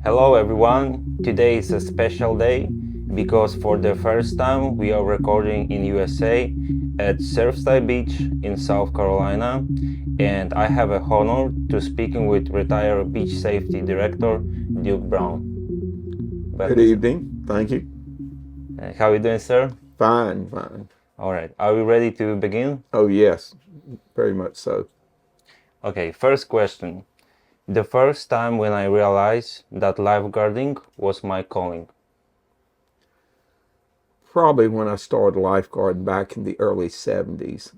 Hello everyone, today is a special day because for the first time we are recording in USA at Surfside Beach in South Carolina, and I have a honor to speaking with retired beach safety director Duke Brown. Good evening, thank you. How are you doing, sir? Fine, fine. All right, are we ready to begin? Oh yes, very much so. Okay, first question. The first time when I realized that lifeguarding was my calling. Probably when I started lifeguard back in the early 70s.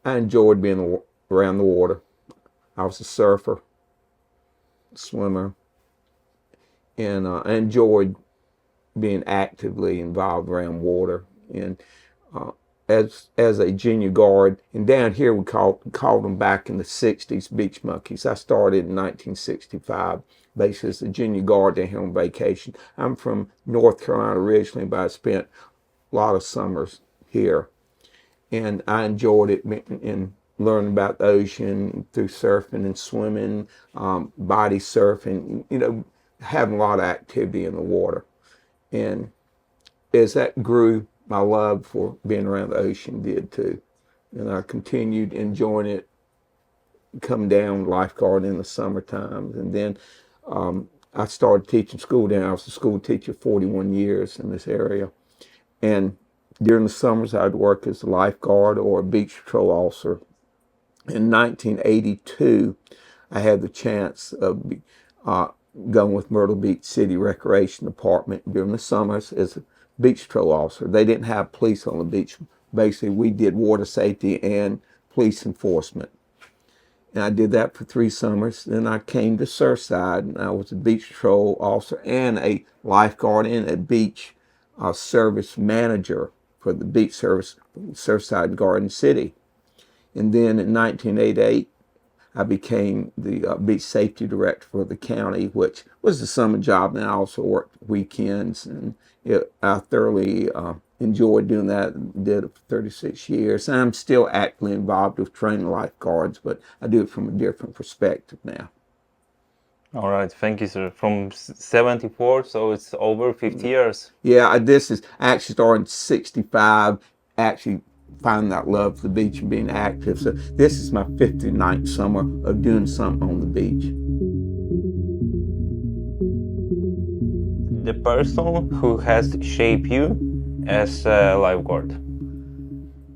I enjoyed being around the water. I was a surfer, swimmer, and I enjoyed being actively involved around water. And as a junior guard, and down here we called them back in the 60s beach monkeys. I started in 1965, basically as a junior guard down here on vacation. I'm from North Carolina originally, but I spent a lot of summers here. And I enjoyed it and learning about the ocean through surfing and swimming, body surfing, having a lot of activity in the water. And as that grew, my love for being around the ocean did too. And I continued enjoying it, come down lifeguard in the summer times. And then I started teaching school down. I was a school teacher 41 years in this area. And during the summers, I'd work as a lifeguard or a beach patrol officer. In 1982, I had the chance of going with Myrtle Beach City Recreation Department during the summers as a beach patrol officer. They didn't have police on the beach. Basically, we did water safety and police enforcement. And I did that for 3 summers. Then I came to Surfside, and I was a beach patrol officer and a lifeguard and a beach service manager for the beach service, Surfside Garden City. And then in 1988, I became the beach safety director for the county, which was a summer job, and I also worked weekends, and I thoroughly enjoyed doing that. Did it for 36 years. And I'm still actively involved with training lifeguards, but I do it from a different perspective now. All right, thank you, sir. From 74, so it's over 50 years. Yeah, this is actually starting in 65, actually finding that love for the beach and being active. So this is my 59th summer of doing something on the beach. The person who has shaped you as a lifeguard.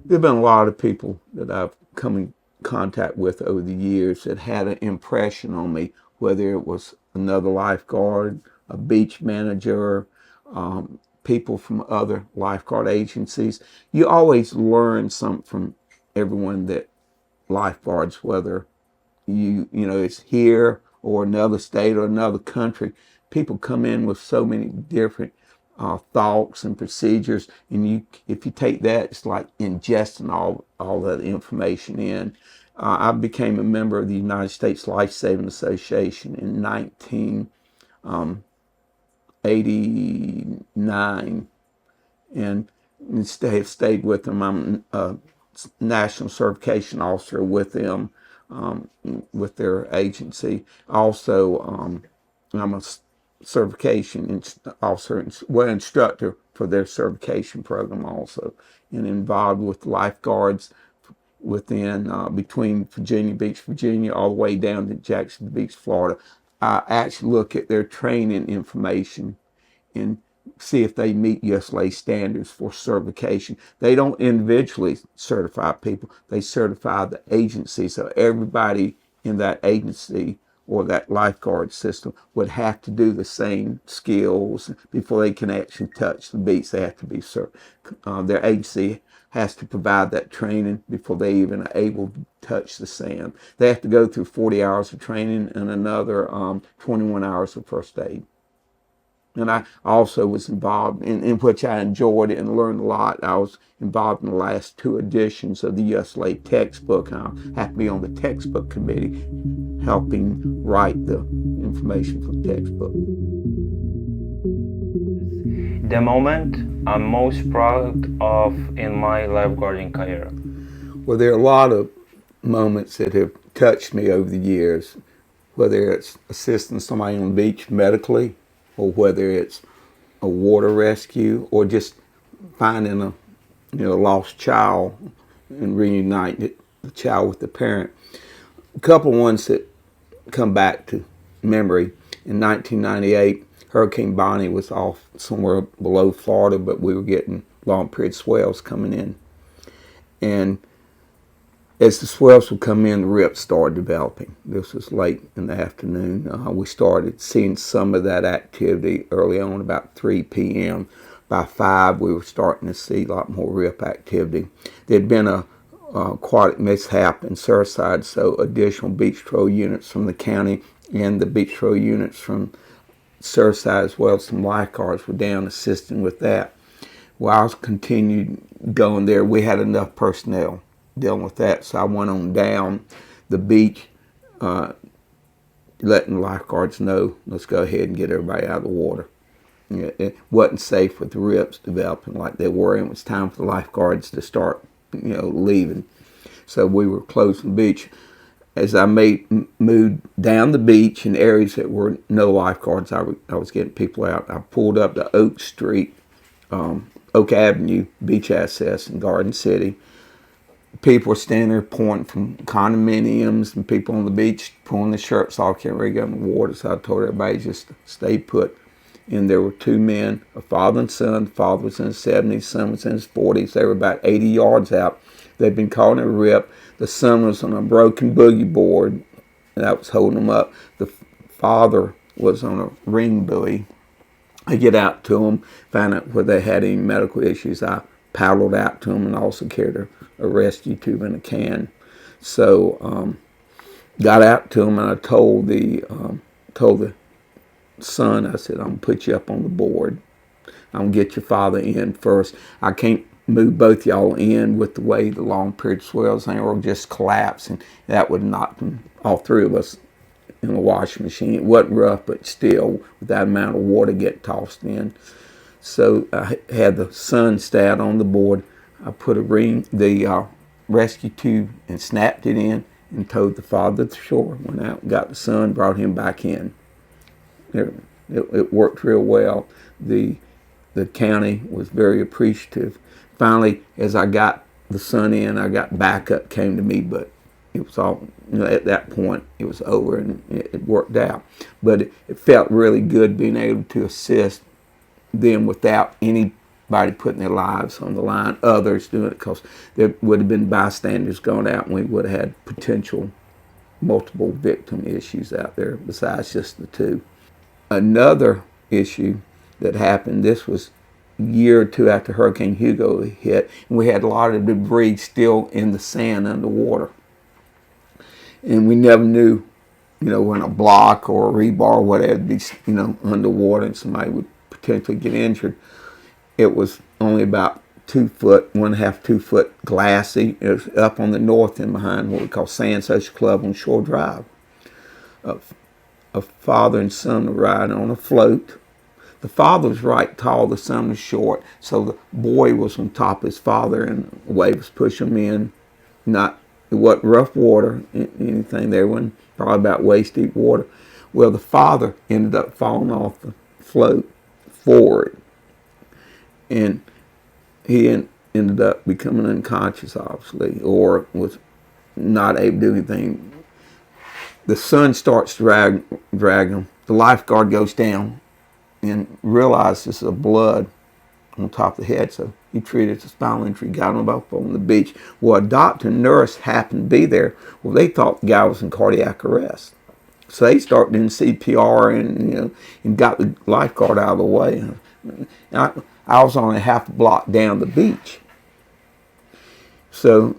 There have been a lot of people that I've come in contact with over the years that had an impression on me, whether it was another lifeguard, a beach manager, people from other lifeguard agencies. You always learn something from everyone that lifeguards, whether it's here or another state or another country. People come in with so many different thoughts and procedures, and if you take that, it's like ingesting all that information in. I became a member of the United States Life Saving Association in 1989, and have stayed with them. I'm a national certification officer with them, with their agency. Also, I'm a certification officer, instructor for their certification program also, and involved with lifeguards within between Virginia Beach, Virginia, all the way down to Jackson Beach, Florida. I actually look at their training information and see if they meet USLA standards for certification. They don't individually certify people, they certify the agency. So everybody in that agency or that lifeguard system would have to do the same skills before they can actually touch the beach. They have to be their agency has to provide that training before they even are able to touch the sand. They have to go through 40 hours of training and another 21 hours of first aid. And I also was involved in which I enjoyed it and learned a lot. I was involved in the last 2 editions of the USLA textbook. I have to be on the textbook committee helping write the information from the textbook. The moment I'm most proud of in my lifeguarding career. Well, there are a lot of moments that have touched me over the years, whether it's assisting somebody on the beach medically, or whether it's a water rescue, or just finding a lost child and reuniting the child with the parent. A couple of ones that come back to memory. In 1998, Hurricane Bonnie was off somewhere below Florida, but we were getting long period swells coming in. And as the swells would come in, the rips started developing. This was late in the afternoon. We started seeing some of that activity early on, about 3 p.m. By 5, we were starting to see a lot more rip activity. There had been a aquatic mishap in Surfside, so additional beach patrol units from the county and the beach patrol units from Surfside, as well as some lifeguards, were down assisting with that. While I was continued going there, we had enough personnel dealing with that, so I went on down the beach, letting the lifeguards know, let's go ahead and get everybody out of the water. It wasn't safe with the rips developing like they were, and it was time for the lifeguards to start leaving. So we were closing the beach. As I moved down the beach in areas that were no lifeguards, I was getting people out. I pulled up to Oak Avenue beach access in Garden City. People were standing there pointing from condominiums, and people on the beach pulling their shirts off, can't really go in the water. So I told everybody just to stay put. And there were 2 men, a father and son. The father was in his 70s, son was in his 40s. They were about 80 yards out. They'd been caught in a rip. The son was on a broken boogie board, and that was holding him up. The father was on a ring buoy. I get out to them, found out whether they had any medical issues. I paddled out to them and also carried a rescue tube in a can. So got out to them, and I told the son, I said, I'm going to put you up on the board. I'm going to get your father in first. I can't move both y'all in with the way the long period swells and or just collapse, and that would knock them, all 3 of us, in the washing machine. It wasn't rough, but still, with that amount of water get tossed in. So I had the son stay out on the board. I put the rescue tube and snapped it in and towed the father to the shore. Went out and got the son, brought him back in. It worked real well. The county was very appreciative. Finally, as I got the son in, I got backup came to me, but it was all, at that point, it was over, and it worked out. But it felt really good being able to assist them without anybody putting their lives on the line, others doing it, because there would have been bystanders going out, and we would have had potential multiple victim issues out there besides just the 2. Another issue that happened, this was a year or 2 after Hurricane Hugo hit, and we had a lot of debris still in the sand underwater. And we never knew, when a block or a rebar or whatever would be, underwater and somebody would potentially get injured. It was only about 2 foot, 1.5, 2 foot glassy. It was up on the north end behind what we call Sand Social Club on Shore Drive. A father and son were riding on a float. The father was right tall, the son was short, so the boy was on top of his father, and the wave was pushing him in. It wasn't rough water, anything there, wasn't probably about waist deep water. Well, the father ended up falling off the float forward, and he ended up becoming unconscious, obviously, or was not able to do anything. The son starts to drag him. The lifeguard goes down and realizes the blood on top of the head, so he treated the spinal injury, got him up on the beach. Well, a doctor and nurse happened to be there. Well, they thought the guy was in cardiac arrest, so they started doing CPR and got the lifeguard out of the way. I was only half a block down the beach, so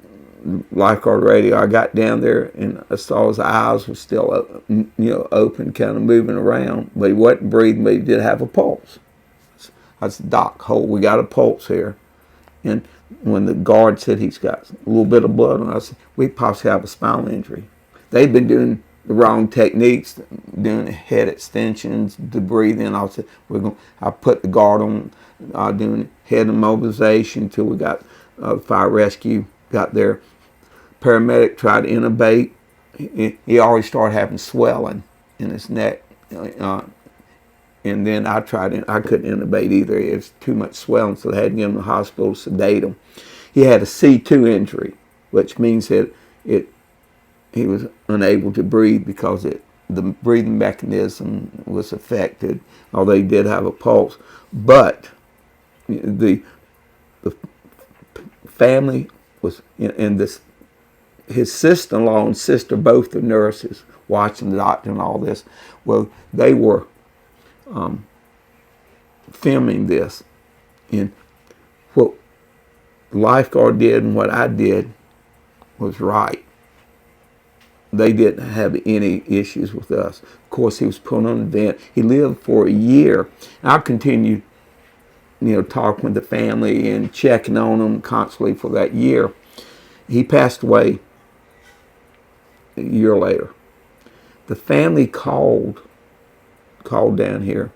lifeguard radio, I got down there and I saw his eyes were still open, kind of moving around, but he wasn't breathing, but he did have a pulse. I said, Doc, we got a pulse here. And when the guard said he's got a little bit of blood on, I said, we possibly have a spinal injury. They'd been doing the wrong techniques, doing head extensions, the breathing. I put the guard on, doing head immobilization until we got fire rescue got there. Paramedic tried to intubate. He already started having swelling in his neck, and then I couldn't intubate either. It was too much swelling, so they had to get him to the hospital to sedate him. He had a C2 injury, which means that he was unable to breathe because the breathing mechanism was affected, although he did have a pulse. But the family was in this. His sister-in-law and sister, both the nurses, watching the doctor and all this. Well, they were filming this, and what the lifeguard did and what I did was right. They didn't have any issues with us. Of course, he was put on a vent. He lived for a year. I continued, talking with the family and checking on them constantly for that year. He passed away a year later. The family called down here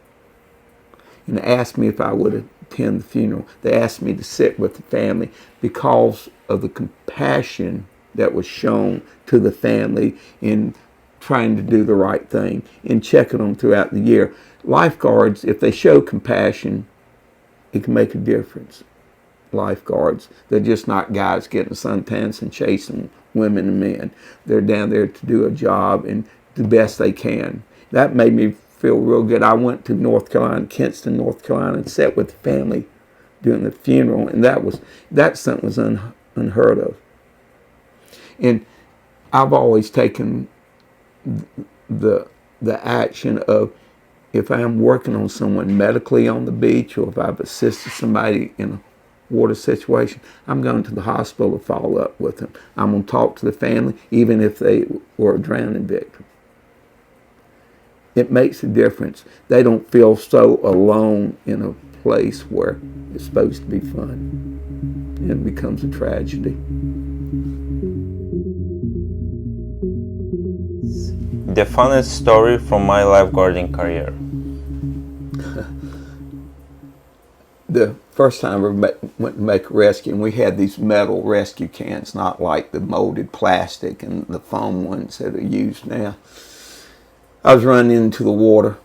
and asked me if I would attend the funeral. They asked me to sit with the family because of the compassion that was shown to the family in trying to do the right thing and checking them throughout the year. Lifeguards, if they show compassion, it can make a difference. Lifeguards, they're just not guys getting suntans and chasing women and men. They're down there to do a job and the best they can. That made me feel real good. I went to North Carolina, Kinston, North Carolina, and sat with the family during the funeral, and that something was unheard of. And I've always taken the action of, if I'm working on someone medically on the beach, or if I've assisted somebody in a water situation, I'm going to the hospital to follow up with them. I'm going to talk to the family, even if they were a drowning victim. It makes a difference. They don't feel so alone in a place where it's supposed to be fun. And it becomes a tragedy. The funnest story from my lifeguarding career. The first time we went to make a rescue, and we had these metal rescue cans, not like the molded plastic and the foam ones that are used now. I was running into the water.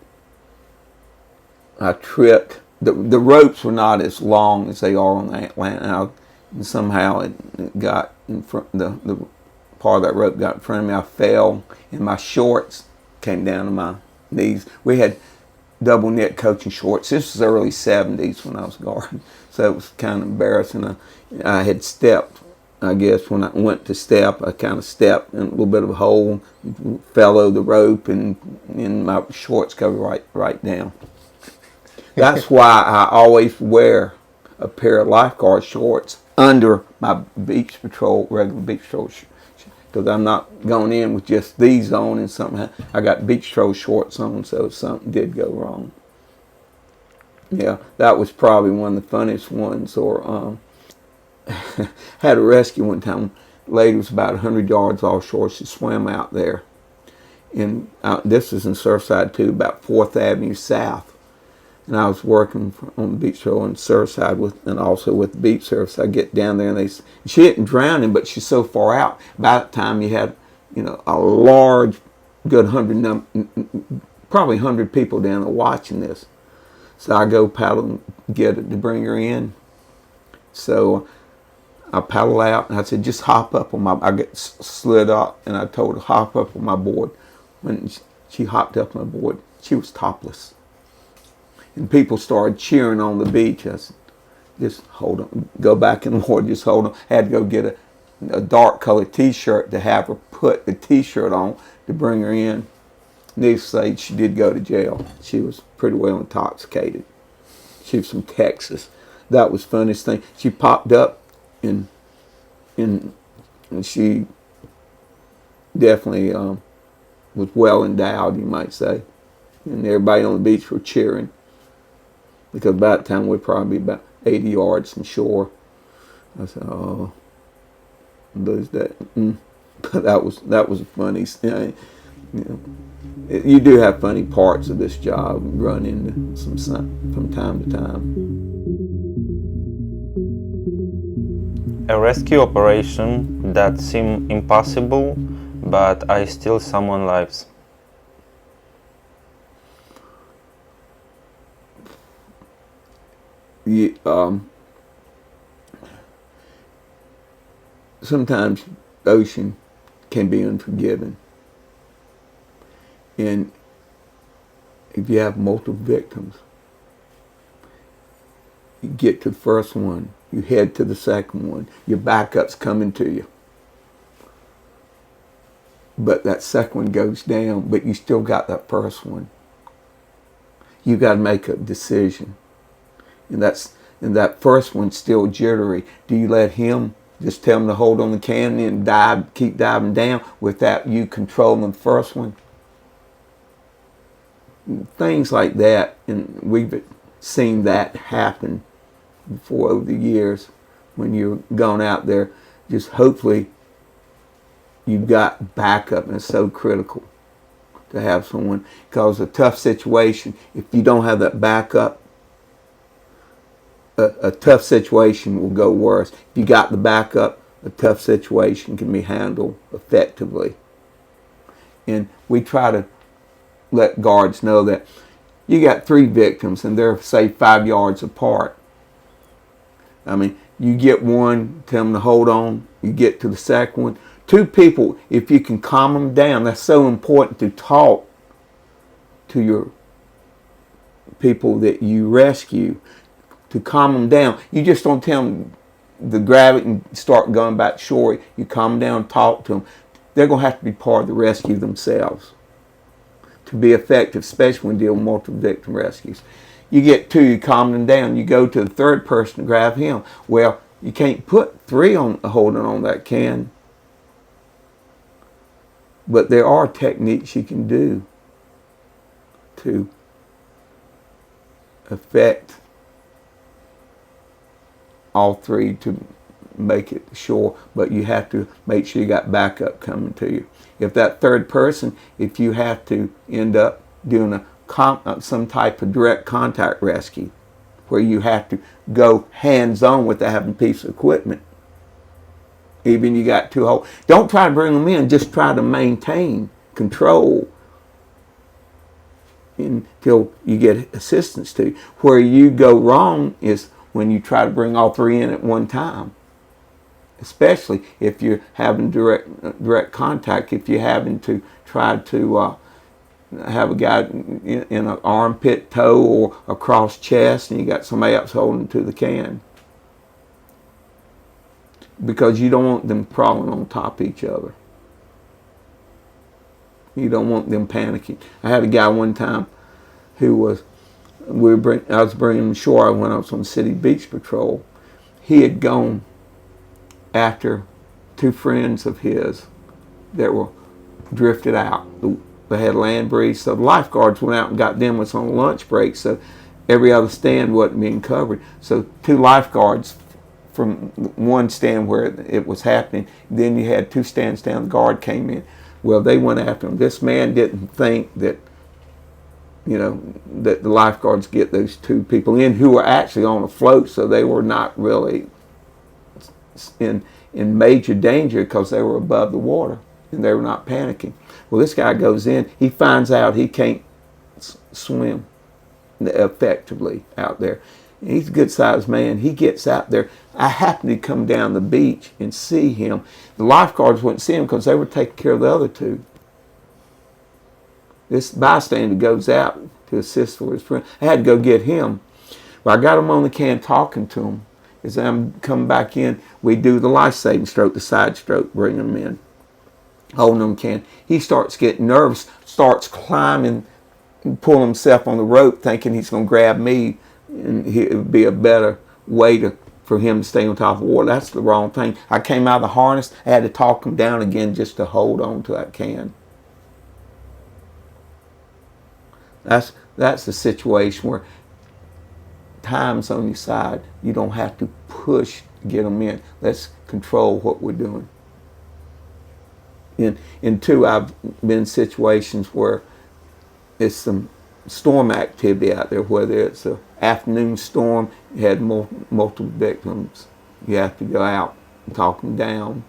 I tripped. The ropes were not as long as they are on the Atlantic, and somehow it got in front. The part of that rope got in front of me. I fell, and my shorts came down to my knees. We had double knit coaching shorts. This was early 70s when I was guarding, so it was kind of embarrassing. I had stepped, I guess, when I went to step, I kind of stepped in a little bit of a hole, fell over the rope, and my shorts covered right down. That's why I always wear a pair of lifeguard shorts under my regular beach patrol shorts. Because I'm not going in with just these on and something. I got beach patrol shorts on, so if something did go wrong. Yeah, that was probably one of the funniest ones. Or had a rescue one time. The lady was about 100 yards offshore. She swam out there. And this was in Surfside too, about 4th Avenue South. And I was working on the beach patrol in Surfside and also with the beach service. I get down there, and she didn't drown him, but she's so far out. By the time you had, a large, good probably 100 people down there watching this. So I go paddle and get it to bring her in. So I paddle out, and I said, just hop up on I get slid up, and I told her, hop up on my board. When she hopped up on my board, she was topless. And people started cheering on the beach. I said, just hold on, go back in the water, just hold on. I had to go get a dark colored t-shirt to have her put the t-shirt on to bring her in. Needless to say, she did go to jail. She was pretty well intoxicated. She was from Texas. That was the funniest thing. She popped up and she definitely was well endowed, you might say. And everybody on the beach were cheering. Because by that time we'd probably be about 80 yards from shore. I said, "Oh, lose that." But that was funny. You know, you do have funny parts of this job, run into some from time to time. A rescue operation that seemed impossible, but I still someone's lives. Sometimes the ocean can be unforgiving. And if you have multiple victims, you get to the first one, you head to the second one, your backup's coming to you. But that second one goes down, but you still got that first one. You got to make a decision. And that first one's still jittery. Do you let him just tell him to hold on the can and dive, keep diving down without you controlling the first one? Things like that, and we've seen that happen before over the years when you're going out there. Just hopefully you've got backup, and it's so critical to have someone, because a tough situation, if you don't have that backup, a tough situation will go worse. If you got the backup, a tough situation can be handled effectively. And we try to let guards know that you got 3 victims and they're, say, 5 yards apart. I mean, you get one, tell them to hold on, you get to the second one. 2 people, if you can calm them down, that's so important to talk to your people that you rescue, to calm them down. You just don't tell them to grab it and start going back shore. You calm them down, talk to them. They're going to have to be part of the rescue themselves to be effective, especially when dealing with multiple victim rescues. You get 2, you calm them down, you go to the third person to grab him. Well, you can't put 3 on holding on that can. But there are techniques you can do to affect all 3 to make it sure, but you have to make sure you got backup coming to you. If that third person, if you have to end up doing some type of direct contact rescue, where you have to go hands-on without having a piece of equipment, even you got 2 holes, don't try to bring them in, just try to maintain control until you get assistance to. Where you go wrong is when you try to bring all 3 in at one time, especially if you're having direct contact, if you're having to try to have a guy in an armpit toe or across chest and you got somebody else holding to the can, because you don't want them crawling on top of each other. You don't want them panicking. I had a guy one time who was, I was bringing him ashore when I was on city beach patrol. He had gone after 2 friends of his that were drifted out. They had land breeze, so the lifeguards went out and got them. It was on lunch break, so every other stand wasn't being covered. So 2 lifeguards from one stand where it was happening. Then you had 2 stands down. The guard came in. Well, they went after him. This man didn't think that, that the lifeguards get those 2 people in who were actually on a float, so they were not really in major danger because they were above the water and they were not panicking. Well, this guy goes in. He finds out he can't swim effectively out there. He's a good-sized man. He gets out there. I happened to come down the beach and see him. The lifeguards wouldn't see him because they were taking care of the other 2. This bystander goes out to assist for his friend. I had to go get him. Well, I got him on the can talking to him. As I'm coming back in, we do the life-saving stroke, the side stroke, bring him in, holding him can. He starts getting nervous, starts climbing, pulling himself on the rope, thinking he's going to grab me, and it would be a better way for him to stay on top of the water. That's the wrong thing. I came out of the harness. I had to talk him down again just to hold on to that can. That's the situation where time's on your side. You don't have to push to get them in. Let's control what we're doing. And two, I've been in situations where it's some storm activity out there, whether it's an afternoon storm, you had multiple victims, you have to go out and talk them down.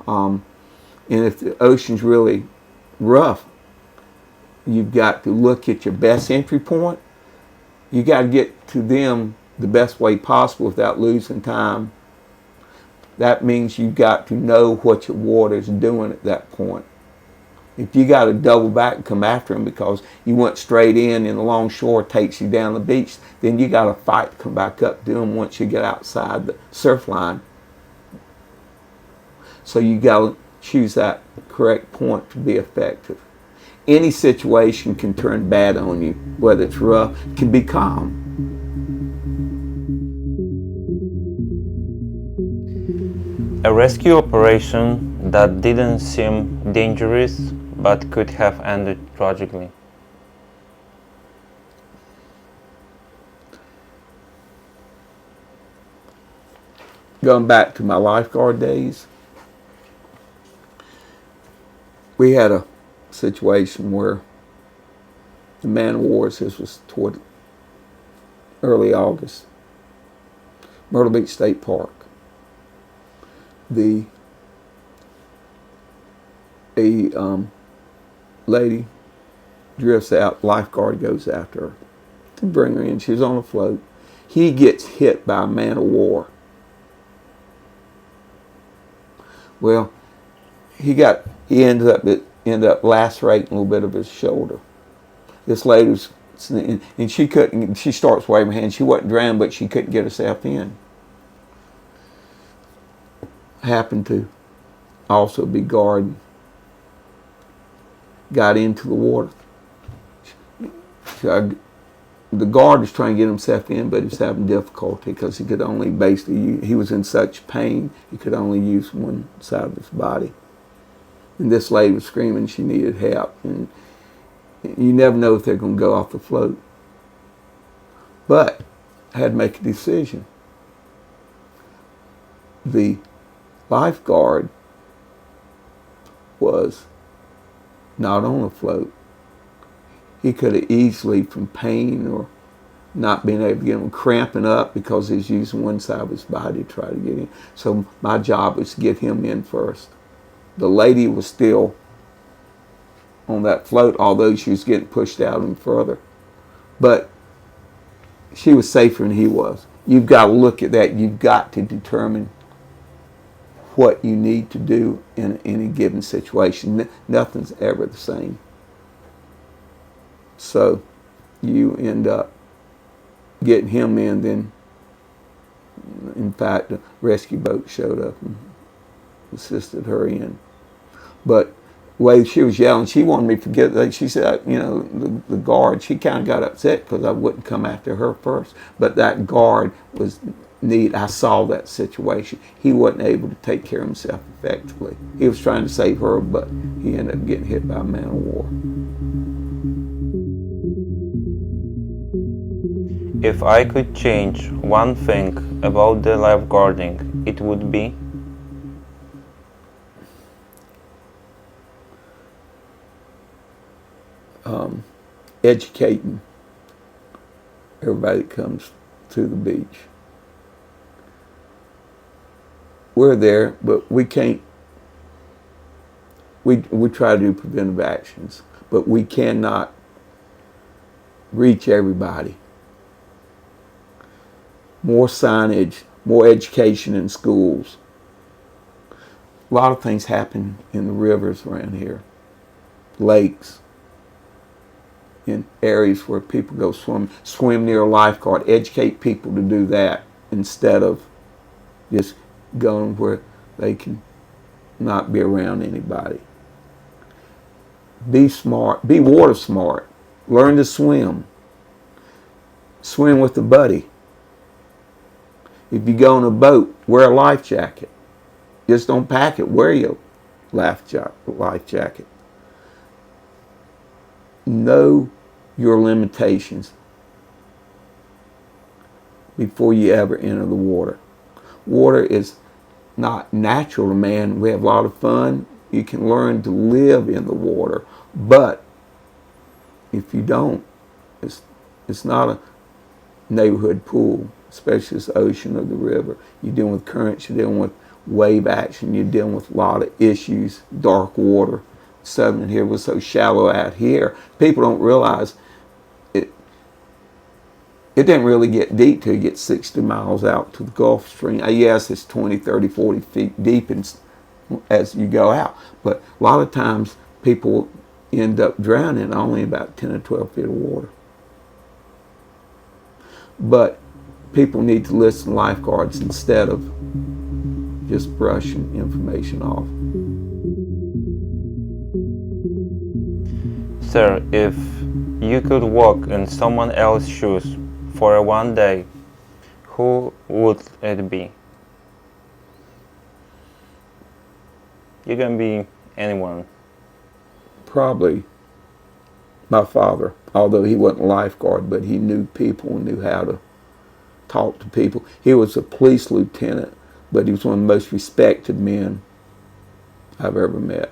And if the ocean's really rough, you've got to look at your best entry point. You got to get to them the best way possible without losing time. That means you've got to know what your water is doing at that point. If you got to double back and come after them because you went straight in and the long shore takes you down the beach, then you got to fight to come back up to them once you get outside the surf line. So you got to choose that correct point to be effective. Any situation can turn bad on you, whether it's rough, it can be calm. A rescue operation that didn't seem dangerous but could have ended tragically. Going back to my lifeguard days, we had a situation where the man of wars, this was toward early August, Myrtle Beach State Park. A lady drifts out, lifeguard goes after her to bring her in. She was on a float. He gets hit by a man of war. Well, he ended up lacerating a little bit of his shoulder. This lady was, and she starts waving her hand. She wasn't drowned, but she couldn't get herself in. Happened to also be guarding. Got into the water. The guard was trying to get himself in, but he was having difficulty because he could only he was in such pain, he could only use one side of his body. And this lady was screaming she needed help. And you never know if they're going to go off the float. But I had to make a decision. The lifeguard was not on a float. He could have easily, from pain or not being able to get him, cramping up because he's using one side of his body to try to get in. So my job was to get him in first. The lady was still on that float, although she was getting pushed out even further. But she was safer than he was. You've got to look at that. You've got to determine what you need to do in any given situation. Nothing's ever the same. So you end up getting him in, then in fact the rescue boat showed up and assisted her in. But the way she was yelling, she wanted me to forget that. She said, the guard, she kind of got upset because I wouldn't come after her first. But that guard was neat. I saw that situation. He wasn't able to take care of himself effectively. He was trying to save her, but he ended up getting hit by a man of war. If I could change one thing about the lifeguarding, it would be educating everybody that comes to the beach. We're there, but we can't. We try to do preventive actions, but we cannot reach everybody. More signage, more education in schools. A lot of things happen in the rivers around here, lakes, in areas where people go swim near a lifeguard. Educate people to do that instead of just going where they can not be around anybody. Be smart. Be water smart. Learn to swim. Swim with a buddy. If you go on a boat, wear a life jacket. Just don't pack it. Wear your life jacket. Know your limitations before you ever enter the water. Water is not natural to man. We have a lot of fun. You can learn to live in the water, but if you don't, it's not a neighborhood pool, especially this ocean or the river. You're dealing with currents, you're dealing with wave action, you're dealing with a lot of issues, dark water. Southern here was so shallow out here. People don't realize it didn't really get deep till you get 60 miles out to the Gulf Stream. Yes, it's 20, 30, 40 feet deep as you go out, but a lot of times people end up drowning only about 10 or 12 feet of water. But people need to listen to lifeguards instead of just brushing information off. Sir, if you could walk in someone else's shoes for one day, who would it be? You can be anyone. Probably my father, although he wasn't a lifeguard, but he knew people and knew how to talk to people. He was a police lieutenant, but he was one of the most respected men I've ever met.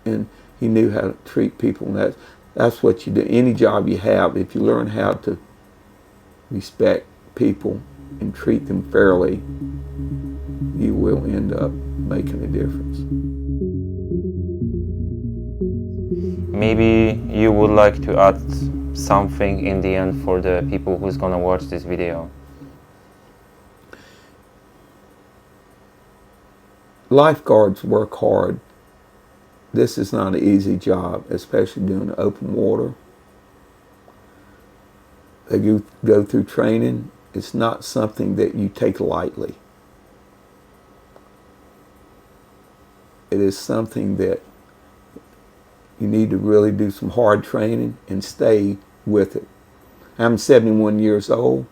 And he knew how to treat people, and that's what you do. Any job you have, if you learn how to respect people and treat them fairly, you will end up making a difference. Maybe you would like to add something in the end for the people who's gonna watch this video. Lifeguards work hard. This is not an easy job, especially doing open water. They go through training. It's not something that you take lightly. It is something that you need to really do some hard training and stay with it. I'm 71 years old.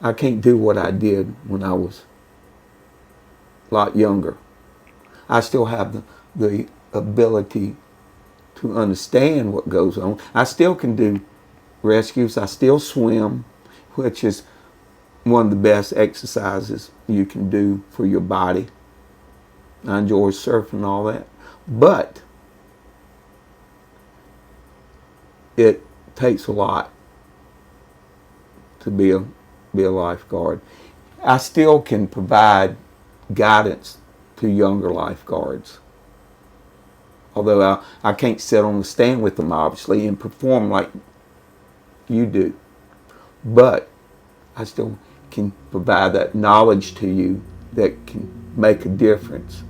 I can't do what I did when I was a lot younger. I still have the ability to understand what goes on. I still can do rescues. I still swim, which is one of the best exercises you can do for your body. I enjoy surfing and all that. But it takes a lot to be a lifeguard. I still can provide guidance to younger lifeguards. Although I can't sit on the stand with them, obviously, and perform like you do. But I still can provide that knowledge to you that can make a difference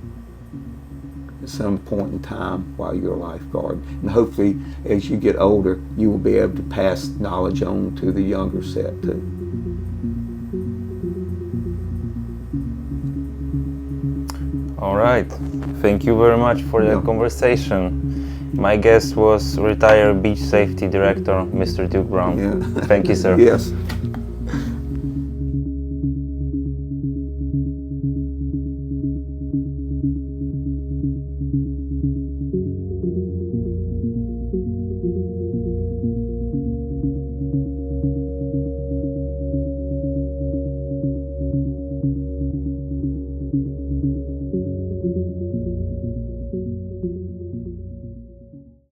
at some point in time while you're a lifeguard. And hopefully, as you get older, you will be able to pass knowledge on to the younger set too. All right. Thank you very much for the conversation. My guest was retired beach safety director, Mr. Duke Brown. Yeah. Thank you, sir. Yes.